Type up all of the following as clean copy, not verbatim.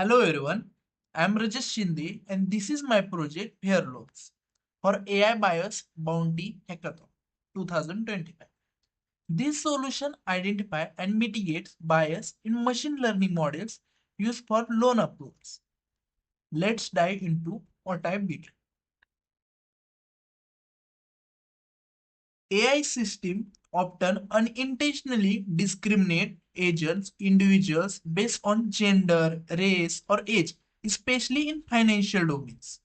Hello everyone, I am Rajat Shinde and this is my project FairLoans for AI Bias Bounty Hackathon 2025. This solution identifies and mitigates bias in machine learning models used for loan approvals. Let's dive into what I built. AI system often unintentionally discriminate agents, individuals based on gender, race, or age, especially in financial domains.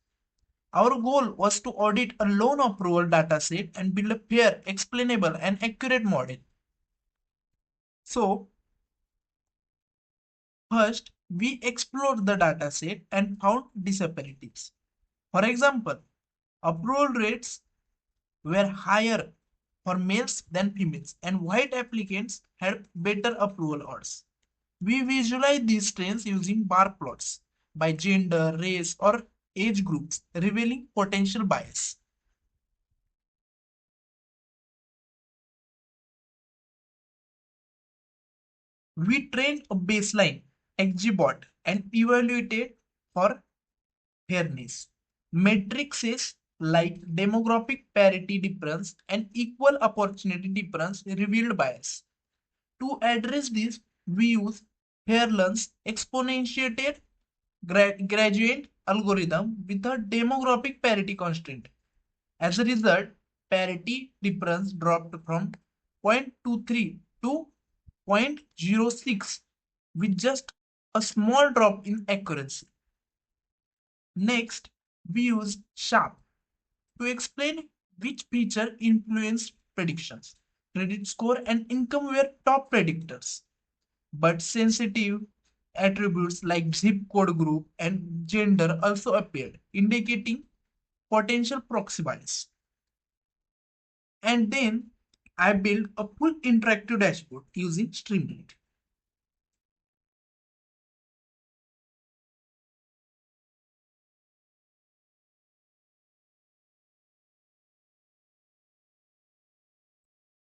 Our goal was to audit a loan approval dataset and build a fair, explainable, and accurate model. So, first, we explored the dataset and found disparities. For example, approval rates were higher for males than females, and white applicants had better approval odds. We visualize these trends using bar plots by gender, race, or age groups, revealing potential bias. We trained a baseline XGBot and evaluated for fairness. Matrices like demographic parity difference and equal opportunity difference revealed bias. To address this, we use Fairlearn's exponentiated graduate algorithm with a demographic parity constraint. As a result, parity difference dropped from 0.23 to 0.06 with just a small drop in accuracy. Next, we use SHAP to explain which feature influenced predictions. Credit score and income were top predictors, but sensitive attributes like zip code group and gender also appeared, indicating potential proxy bias. And then I built a full interactive dashboard using Streamlit.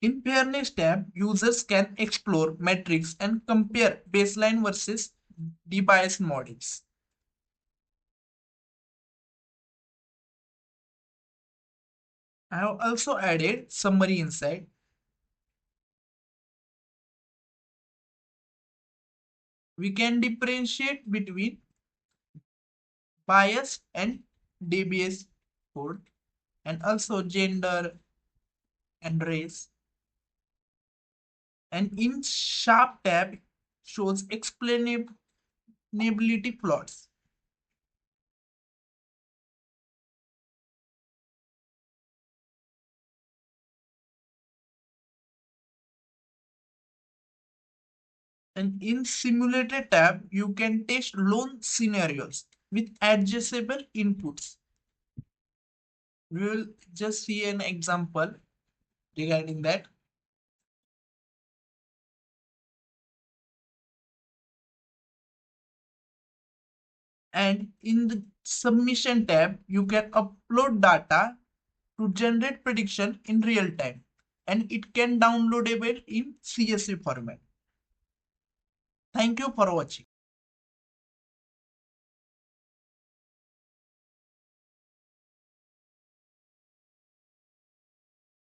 In Fairness tab, users can explore metrics and compare baseline versus debiased models. I have also added summary inside. We can differentiate between bias and debiased code and also gender and race. And in Sharp tab shows explainability plots. And in simulated tab, you can test loan scenarios with adjustable inputs. We will just see an example regarding that. And in the submission tab, you can upload data to generate prediction in real time. And it can downloadable in CSV format. Thank you for watching.